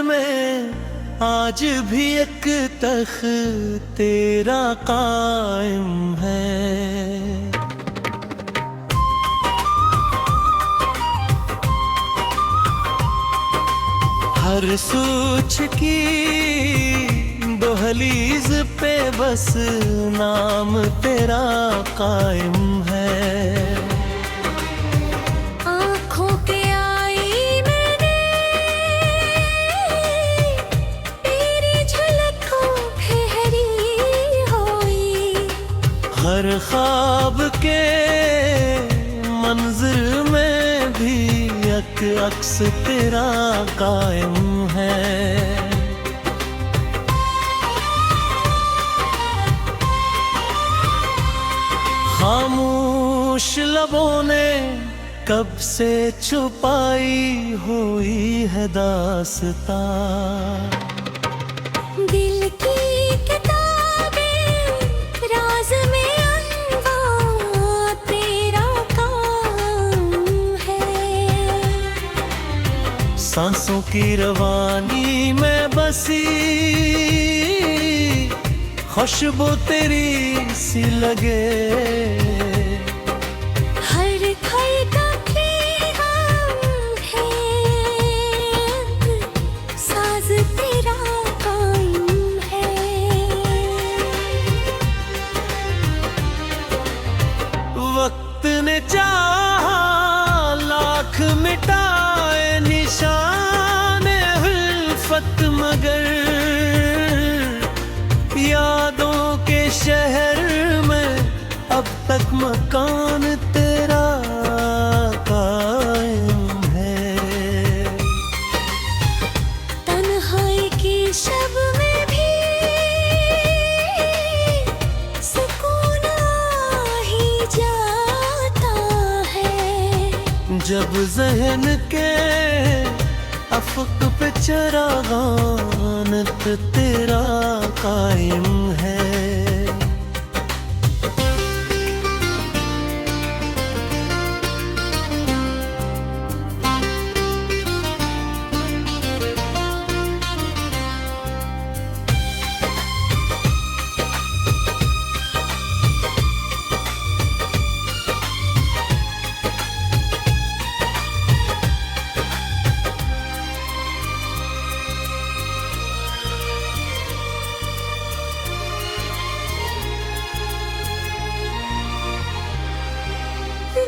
में आज भी एक तख्त तेरा कायम है। हर सोच की दहलीज पे बस नाम तेरा कायम है। आँखों के आईने तेरी झलकों ठहरी हुई। हर ख्वाब के मंजर में भी एक अक्स तेरा कायम है। खामोश लबों ने कब से छुपाई हुई है दास्तां। दिल की किताबें राज में अनवा तेरा काम है। सांसों की रवानी में बसी खुशबू तेरी सी लगे। हर धड़कन है साज तेरा कायम है। वक्त ने चाहा लाख मिटाए निशान उल्फत, मगर यादों के शहर में अब तक मकान तेरा कायम है। तन्हाई की शब में भी सुकून आ ही जाता है। जब ज़हन के अफ़क़ पे चरागानत तेरा कायम है।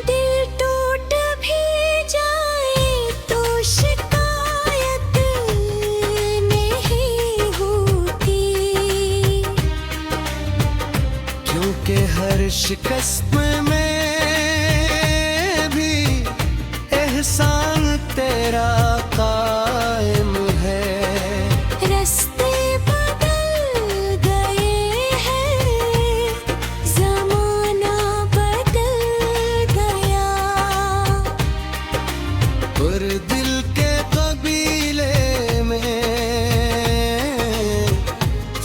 दिल टूट भी जाए तो शिकायत नहीं होती, क्योंकि हर शिकस्त में भी एहसान तेरा कायम है। रास्ते बदल गए हैं, ज़माना बदल गया। और दिल के कबीले में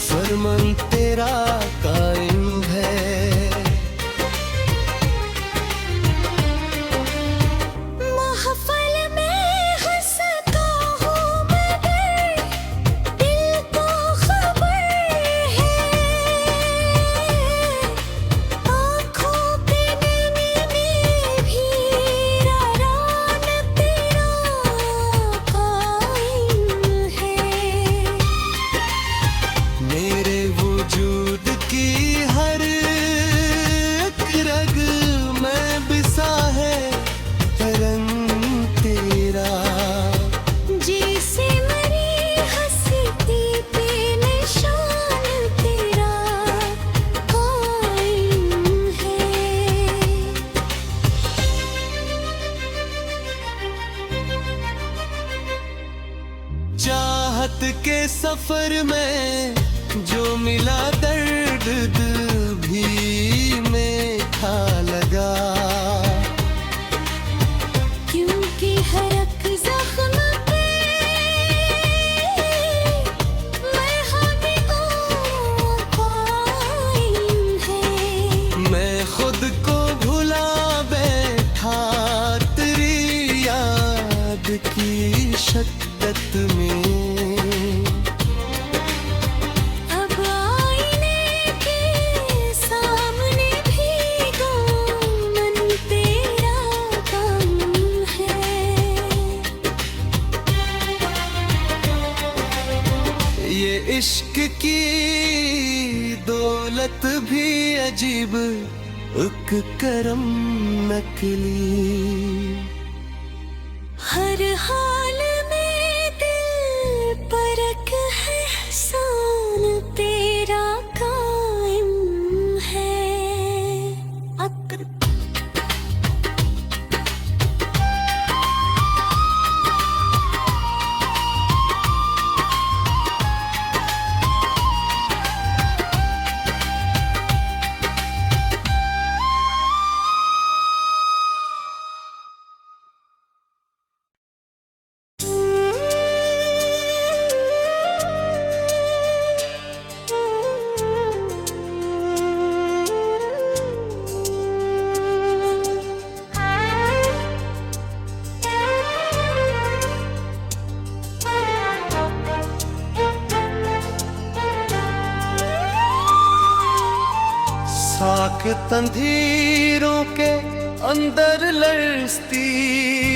फरमान तेरा कायम है। महफल में हंसता हूँ मगर दिल को खबर है। आँखों पे नमी में भी रारान तेरा कायम है। मेरे वजूद की हर एक रग में बिसा है रंग तेरा। जैसे मरी हंसती पे निशान तेरा कायम है। चाहत के सफर में जो मिला दर्द दिल भी मीठा लगा। क्योंकि हर एक ज़ख्म पे मरहम ओ कायम है। मैं खुद को भुला बैठा तेरी याद की शक्कत में। इश्क की दौलत भी अजीब, एक करम नकली। हर हाल में दिल परख है, एहसान तेरा कायम है। साख तंधीरों के अंदर लरसती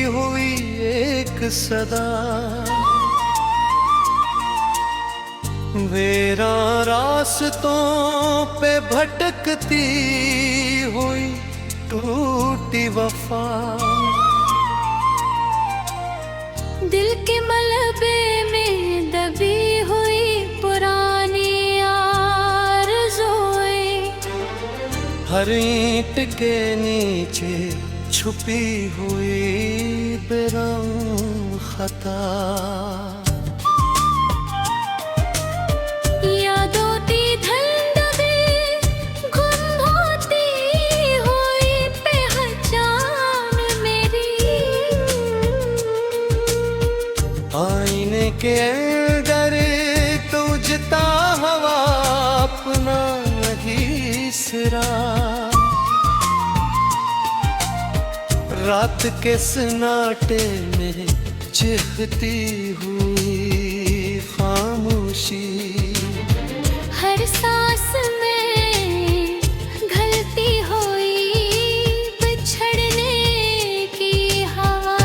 हुई एक सदा, वेरा रास्तों पे भटकती हुई टूटी वफा। दिल के मलबे में दबी हुई पुरानी हर ईंट के नीचे छुपी हुई बेरंग खता। यादों की धंधबे गुम होती हुई पहचान मेरी। आईने के अंदर तुझता हवा अपना सिरा, रात के सन्नाटे में चिढ़ती हुई खामोशी। हर सांस में घलती हुई बिछड़ने की हवा।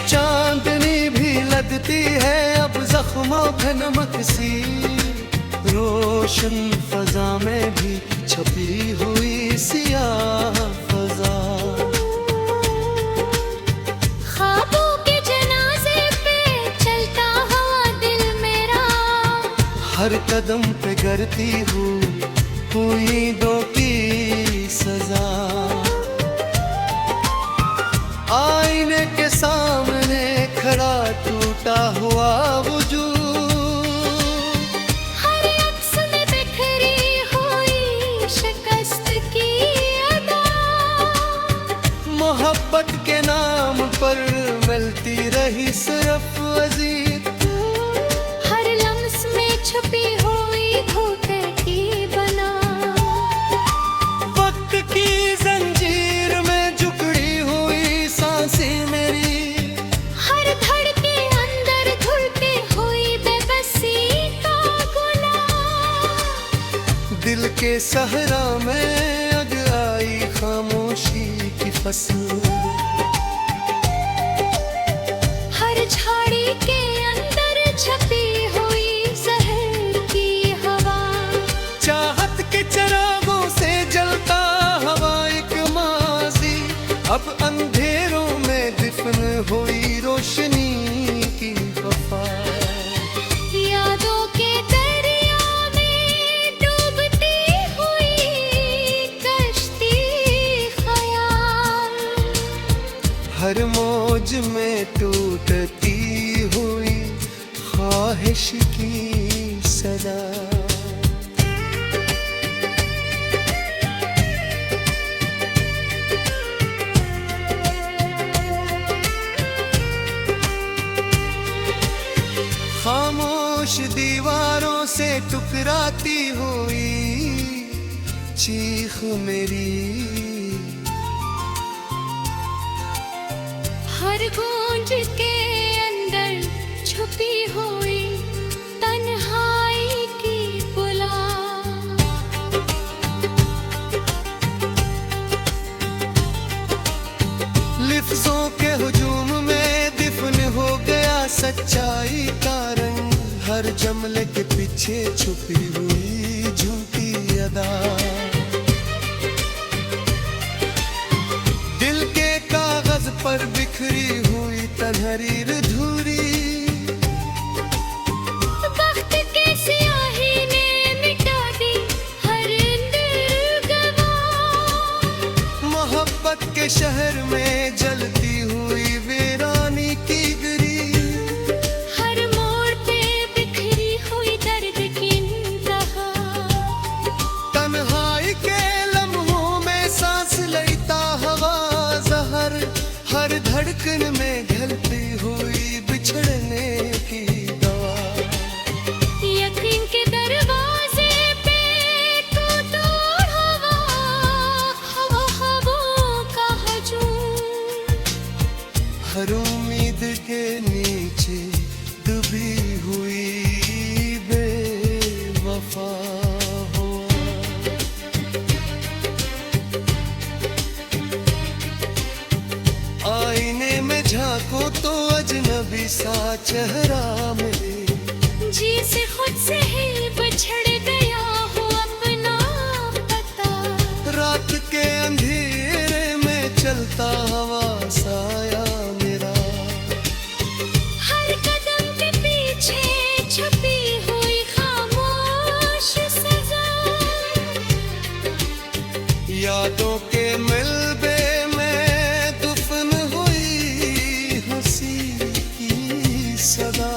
चांदनी भी लगती है अब जख्मों पे नमक सी, रोशन फजा में भी छपी हुई सियाह फजा। ख्वाबों के जनाजे पे चलता हुआ दिल मेरा, हर कदम पे गिरती हुई दो की सजा। आईने के सामने खड़ा टूटा हुआ वजूद, हर अक्स में बिखरी हुई शिकस्त की अदा। मोहब्बत के नाम पर मिलती रही सिर्फ अजीब, हर लम्स में छुपी हुई धोखे की बना। वक्त की जंजीर में जुकड़ी हुई सांसें मेरी, हर धड़के अंदर धुलती हुई बेबसी का गुलाब। दिल के सहरा में अग आई खामोशी की फसल। हर झाड़ी के अंदर छपी हुई जहर की हवा। चाहत के चरागों से जलता हवा एक माजी, अब अंधेरों में दिफन हुई रोशनी की वफा। यादों के दरिया में डूबती हुई कश्ती ख्याल। हर मौज में टूटती हुई ख्वाहिश की सदा। खामोश दीवारों से टकराती हुई चीख मेरी, हर गूंज के अंदर छुपी हुई तन्हाई की बुला। हर जमले के पीछे छुपी हुई झूठी अदा। दिल के कागज पर बिखरी हुई तन्हरीर धूरी, वक्त के स्याही ने मिटा दी हर निर्गवा। मोहब्बत के शहर में जलती हुई वीरानी की गिरी, हर मोड़ पे बिखरी हुई दर्द की इंतहा। तन्हाई के लम्हों में सांस लेता हवा जहर, हर धड़कन में ढलती हुई बिछड़ने की दवा। यकीन के दरवाजे पे तू तोड़ हवा, हवा हवाओं का हजूम। हर उम्मीद के नीचे डूबी हुई बेवफा हुआ। आईने में झांको तो अजनबी सा चेहरा मिले, जी से खुद से ही बिछड़ गया हो अपना पता। रात के अंधेरे में चलता हवा साया मेरा, हर कदम के पीछे छुपी हुई खामोश सजा। यादों के मिलबे में दुफन हुई हंसी की सदा।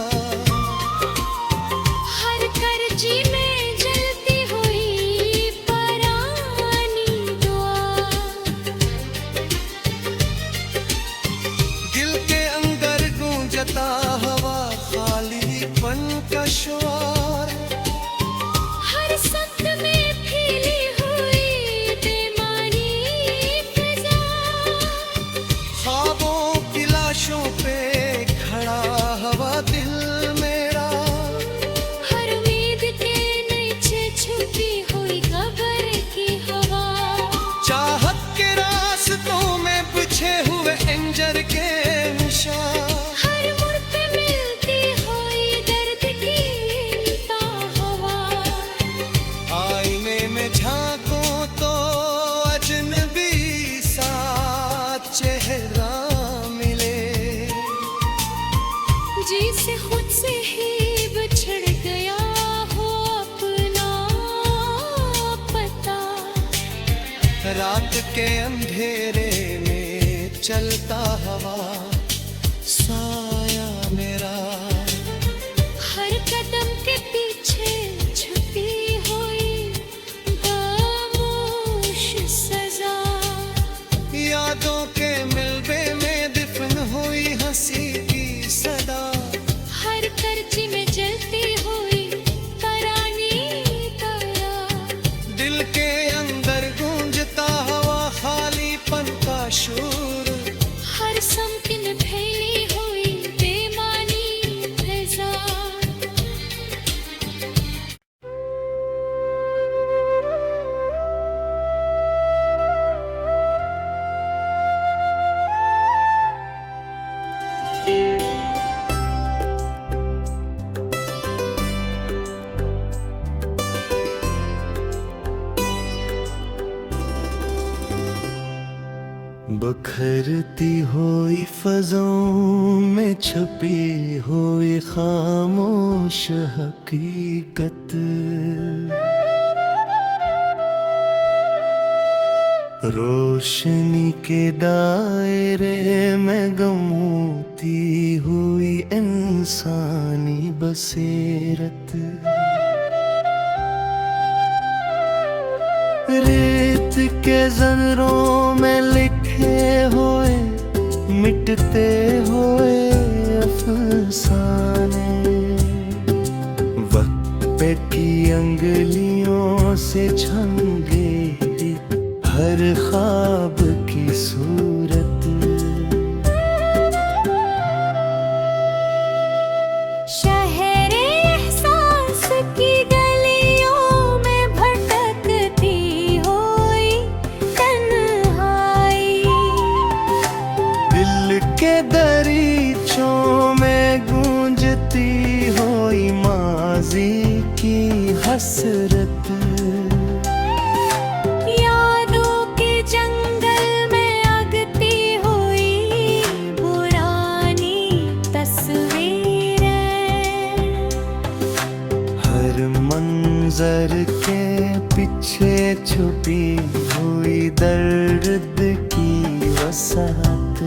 हर करजी में जलती हुई परानी दुआ। दिल के अंदर गूंजता हवा खालीपन का शोर, हर संत में फैली हुई बेमानी फिजा। ख्वाबों की लाशों पे खड़ा हवा दिल मेरा, हर उम्मीद के नीचे छुपी हुई कब्र की हवा। चाहत के रास्तों में बिछे हुए एंजर के निशान। हर मोड़ पे मिलती हुई दर्द की हवा। आईने में झांको तो अजनबी सा चेहरा मिले, जी से खुद से ही बिछड़ गया हो अपना पता। रात के अंधेरे में चलता हवा साया मेरा। हर कदम के पीछे छुपी हुई खामोश सजा। यादों के मिलबे में दफन हुई हंसी की सदा। हर करची में जलती हुई परानी तारा। दिल के अंदर गूंजता हवा खालीपन का शोर, हर समकिन फैली हुई बेमानी फिजा। बखरती हुई फज़ों में छुपी हुई खामोश हकीकत, रोशनी के दायरे में गमूती हुई इंसानी बसीरत। रेत के ज़रों में लिखे हुए मिटते हुए अफसाने, वक्त पे की अंगलियों से छंगे हर ख्वाब की सूरत। शहर एहसास की गलियों में भटकती हुई तन्हाई, दिल के दरीचों में गूंजती हुई माँ छुपी हुई दर्द की वसाहत,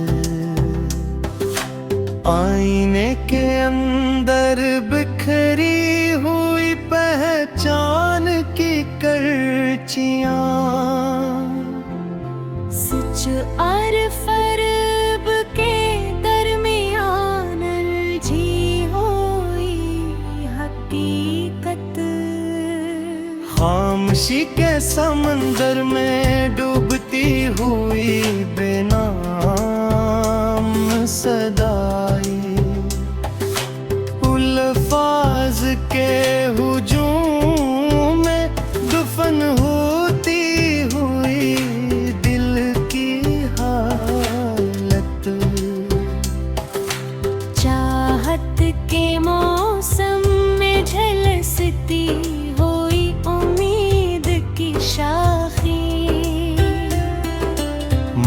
आईने के अंदर बिखरी हुई पहचान की करचियां, सच और फर्ब के दरमियान उलझी हुई हकीकत, खामोशी के समंदर में डूबती हुई बेनाम सदाई, अल्फाज के हुजूम में दफन होती हुई दिल की हालत, चाहत के मौसम में झलसती हुई उम्मीद की शाखें,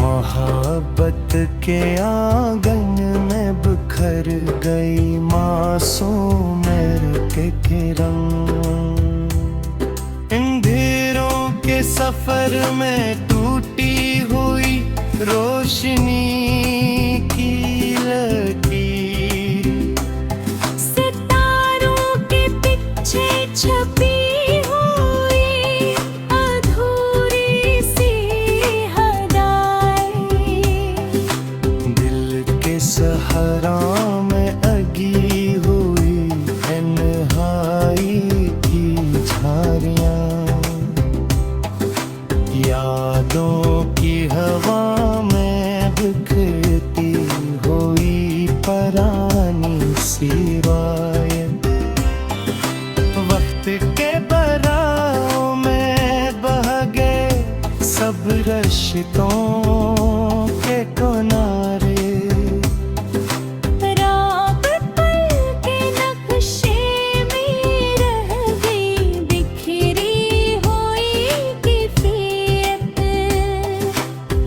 मोहब्बत के आंगन में बिखर गई मासूम के रंग, अंधेरों के सफर में टूटी हुई रोशनी की लकीर, सितारों के पीछे छपी हुई अधूरी सी हदाएं, दिल के सहारा में अगी हुई तन्हाई की झारियां, यादों की हवा में बिखरती हुई परानी सी रायत, वक्त के बराओं में बह गए सब रिश्तों के किनारे, रात पल के नक्शे में रह गई बिखरी हुई कैफियत,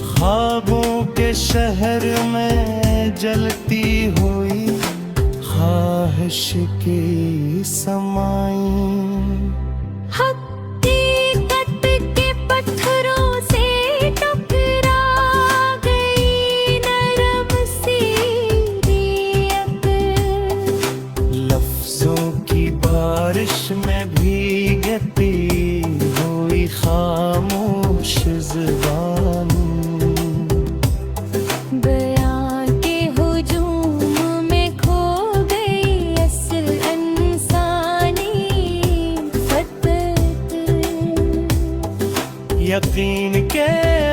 ख्वाबों के शहर में जलती हुई ख्वाहिश की समाई, हकीकत के पत्थरों से टकरा गई नरम सी रियत, लफ्जों की बारिश में भीगती हुई खामोश ज़ुबानी, बयां के हुजूम में खो गई असल इंसानी फतरत, यकीन के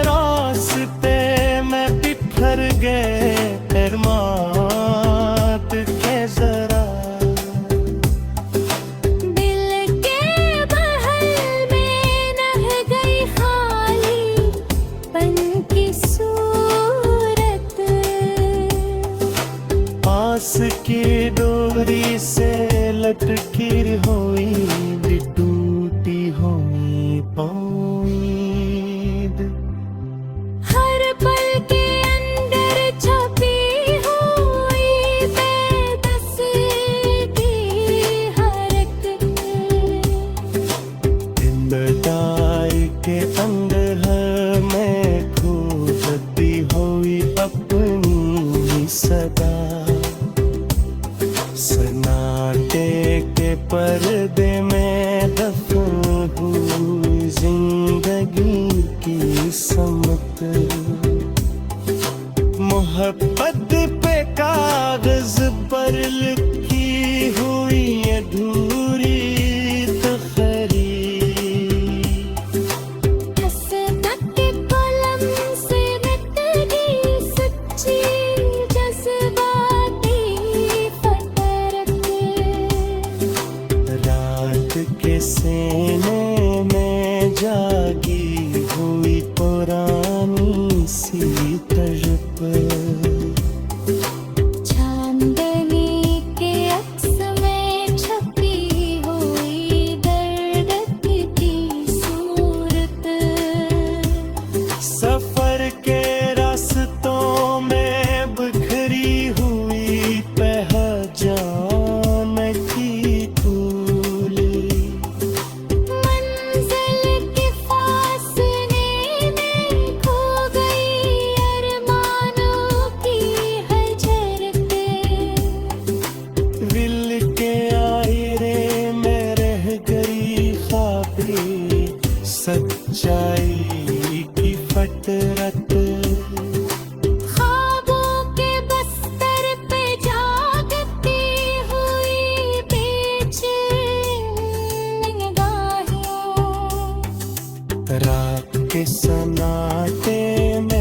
रास्ते में बिखर गए अरमात के जरा, दिल के महल में नह गई खाली पन की सूरत, आस की डोरी से लटकी हुई टूटी हुई उम्मीद, हर पल के अंदर छपी हुई बेबस की हरकत, इंतजार के अंदर में खोजती हुई अपनी सदा, सन्नाटे के पर्दे में दफन हुई जिंदगी की समत, मोहब्बत पे कागज पर लिखी हुई अधूरी तकरीर, हसरत के कलम से मिट गई सच्ची जज्बाती फतरत, रात के सीने में जागी हुई पुरानी सी तड़प, चांदनी के जुदाई की फटरत ख्वाबों के बस्तर पे जागती हुई बेचैन निगाहें रात के सन्नाटे में